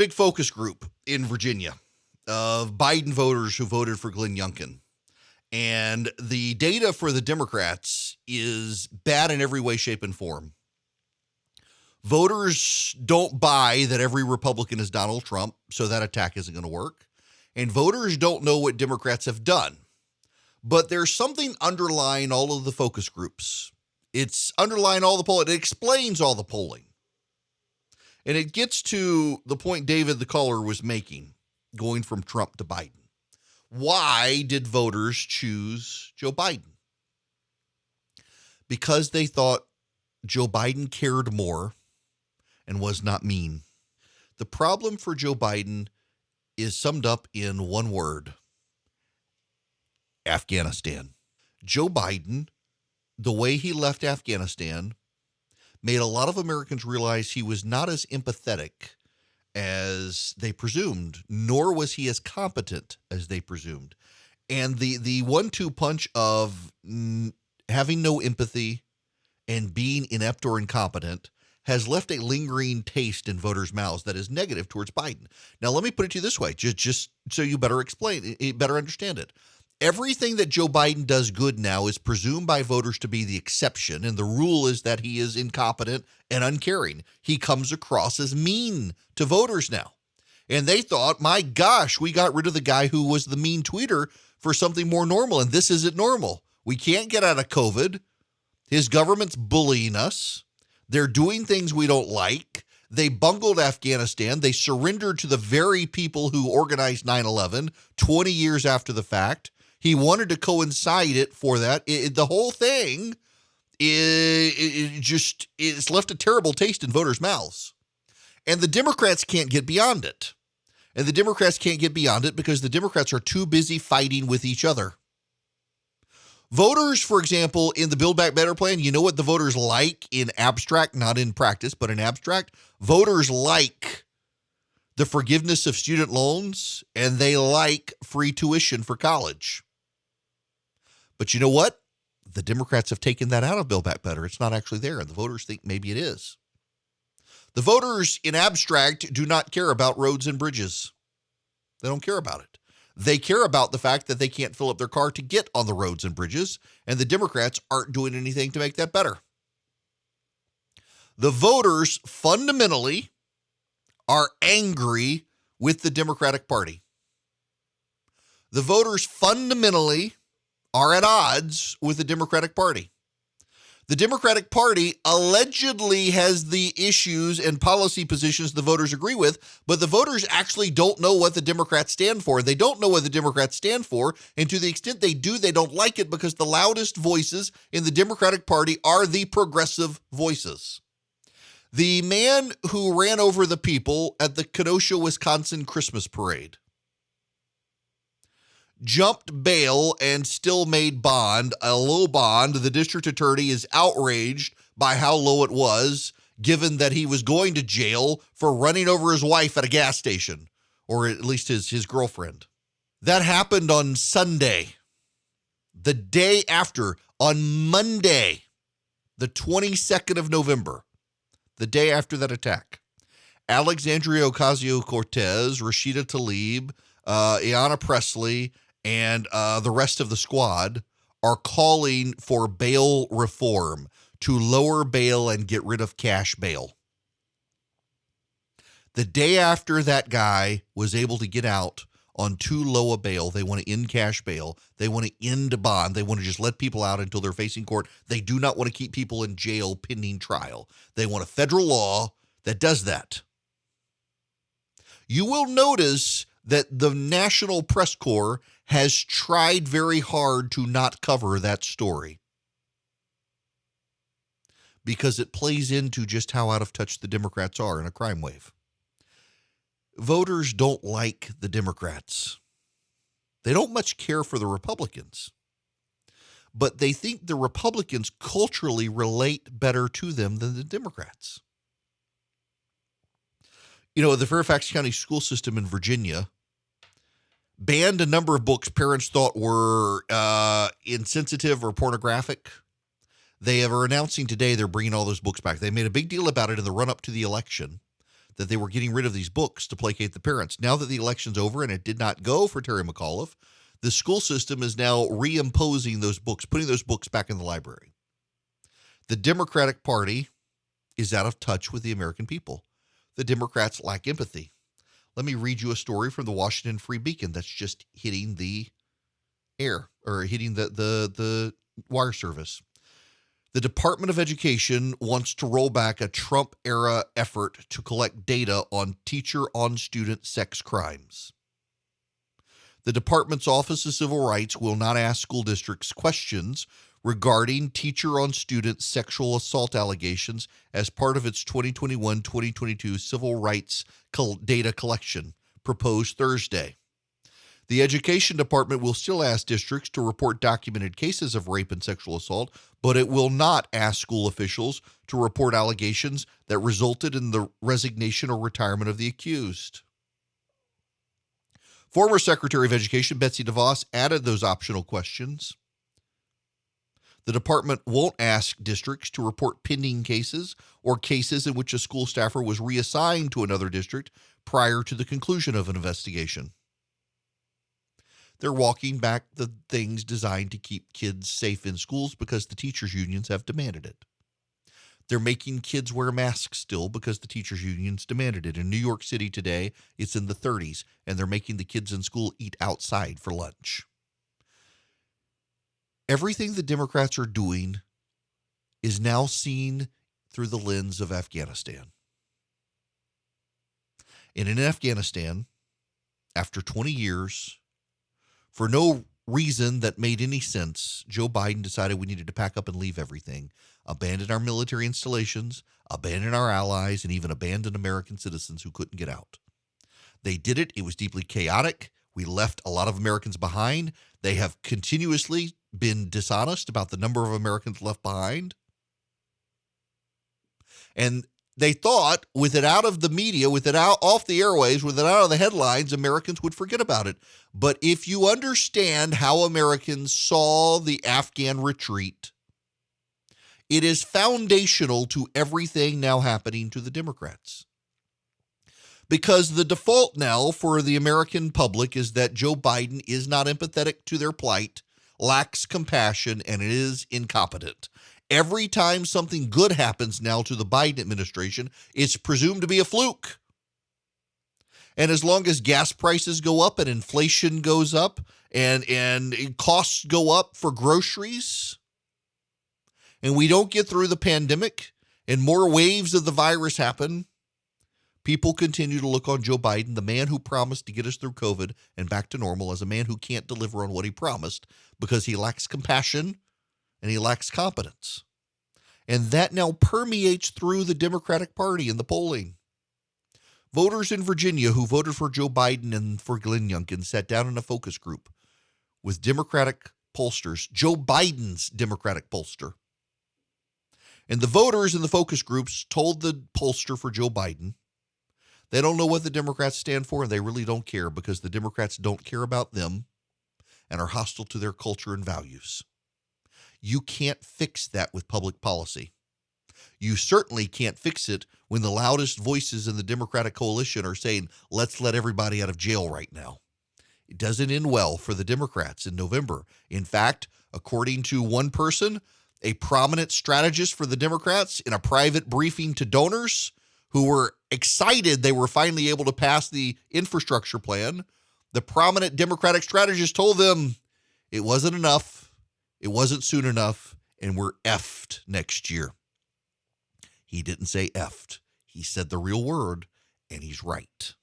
big focus group in Virginia of Biden voters who voted for Glenn Youngkin. And the data for the Democrats is bad in every way, shape, and form. Voters don't buy that every Republican is Donald Trump, so that attack isn't going to work. And voters don't know what Democrats have done. But there's something underlying all of the focus groups. It's underlying all the polling. It explains all the polling. And it gets to the point David, the caller, was making, going from Trump to Biden. Why did voters choose Joe Biden? Because they thought Joe Biden cared more and was not mean. The problem for Joe Biden is summed up in one word: Afghanistan. Joe Biden, the way he left Afghanistan, made a lot of Americans realize he was not as empathetic as they presumed, nor was he as competent as they presumed. And the 1-2 punch of having no empathy and being inept or incompetent has left a lingering taste in voters' mouths that is negative towards Biden. Now, let me put it to you this way, just so you better understand it. Everything that Joe Biden does good now is presumed by voters to be the exception, and the rule is that he is incompetent and uncaring. He comes across as mean to voters now. And they thought, my gosh, we got rid of the guy who was the mean tweeter for something more normal, and this isn't normal. We can't get out of COVID. His government's bullying us. They're doing things we don't like. They bungled Afghanistan. They surrendered to the very people who organized 9/11 20 years after the fact. He wanted to coincide it for that. The whole thing it's left a terrible taste in voters' mouths. And the Democrats can't get beyond it. And the Democrats can't get beyond it because the Democrats are too busy fighting with each other. Voters, for example, in the Build Back Better plan, you know what the voters like in abstract, not in practice, but in abstract? Voters like the forgiveness of student loans, and they like free tuition for college. But you know what? The Democrats have taken that out of Build Back Better. It's not actually there, and the voters think maybe it is. The voters in abstract do not care about roads and bridges. They don't care about it. They care about the fact that they can't fill up their car to get on the roads and bridges, and the Democrats aren't doing anything to make that better. The voters fundamentally are angry with the Democratic Party. The voters fundamentally are at odds with the Democratic Party. The Democratic Party allegedly has the issues and policy positions the voters agree with, but the voters actually don't know what the Democrats stand for. They don't know what the Democrats stand for, and to the extent they do, they don't like it because the loudest voices in the Democratic Party are the progressive voices. The man who ran over the people at the Kenosha, Wisconsin Christmas parade jumped bail and still made bond, a low bond. The district attorney is outraged by how low it was, given that he was going to jail for running over his wife at a gas station, or at least his girlfriend. That happened on Sunday. The day after, on Monday, the 22nd of November, the day after that attack, Alexandria Ocasio-Cortez, Rashida Tlaib, Ayanna Pressley, and the rest of the squad are calling for bail reform to lower bail and get rid of cash bail. The day after that guy was able to get out on too low a bail, they want to end cash bail. They want to end bond. They want to just let people out until they're facing court. They do not want to keep people in jail pending trial. They want a federal law that does that. You will notice that the National Press Corps has tried very hard to not cover that story because it plays into just how out of touch the Democrats are in a crime wave. Voters don't like the Democrats. They don't much care for the Republicans, but they think the Republicans culturally relate better to them than the Democrats. You know, the Fairfax County school system in Virginia banned a number of books parents thought were insensitive or pornographic. They are announcing today they're bringing all those books back. They made a big deal about it in the run-up to the election, that they were getting rid of these books to placate the parents. Now that the election's over and it did not go for Terry McAuliffe, the school system is now reimposing those books, putting those books back in the library. The Democratic Party is out of touch with the American people. The Democrats lack empathy. Let me read you a story from the Washington Free Beacon that's just hitting the air, or hitting the wire service. The Department of Education wants to roll back a Trump-era effort to collect data on teacher-on-student sex crimes. The department's Office of Civil Rights will not ask school districts questions regarding teacher-on-student sexual assault allegations as part of its 2021-2022 civil rights data collection, proposed Thursday. The Education Department will still ask districts to report documented cases of rape and sexual assault, but it will not ask school officials to report allegations that resulted in the resignation or retirement of the accused. Former Secretary of Education Betsy DeVos added those optional questions. The department won't ask districts to report pending cases or cases in which a school staffer was reassigned to another district prior to the conclusion of an investigation. They're walking back the things designed to keep kids safe in schools because the teachers' unions have demanded it. They're making kids wear masks still because the teachers' unions demanded it. In New York City today, it's in the 30s, and they're making the kids in school eat outside for lunch. Everything the Democrats are doing is now seen through the lens of Afghanistan. And in Afghanistan, after 20 years, for no reason that made any sense, Joe Biden decided we needed to pack up and leave everything, abandon our military installations, abandon our allies, and even abandon American citizens who couldn't get out. They did it. It was deeply chaotic. We left a lot of Americans behind. They have continuously been dishonest about the number of Americans left behind. And they thought with it out of the media, with it out off the airwaves, with it out of the headlines, Americans would forget about it. But if you understand how Americans saw the Afghan retreat, it is foundational to everything now happening to the Democrats. Because the default now for the American public is that Joe Biden is not empathetic to their plight, lacks compassion, and is incompetent. Every time something good happens now to the Biden administration, it's presumed to be a fluke. And as long as gas prices go up and inflation goes up and costs go up for groceries, and we don't get through the pandemic and more waves of the virus happen, people continue to look on Joe Biden, the man who promised to get us through COVID and back to normal, as a man who can't deliver on what he promised because he lacks compassion and he lacks competence. And that now permeates through the Democratic Party in the polling. Voters in Virginia who voted for Joe Biden and for Glenn Youngkin sat down in a focus group with Democratic pollsters, Joe Biden's Democratic pollster. And the voters in the focus groups told the pollster for Joe Biden they don't know what the Democrats stand for, and they really don't care because the Democrats don't care about them and are hostile to their culture and values. You can't fix that with public policy. You certainly can't fix it when the loudest voices in the Democratic coalition are saying, let's let everybody out of jail right now. It doesn't end well for the Democrats in November. In fact, according to one person, a prominent strategist for the Democrats in a private briefing to donors who were excited they were finally able to pass the infrastructure plan, the prominent Democratic strategist told them it wasn't enough. It wasn't soon enough, and we're effed next year. He didn't say effed. He said the real word, and he's right.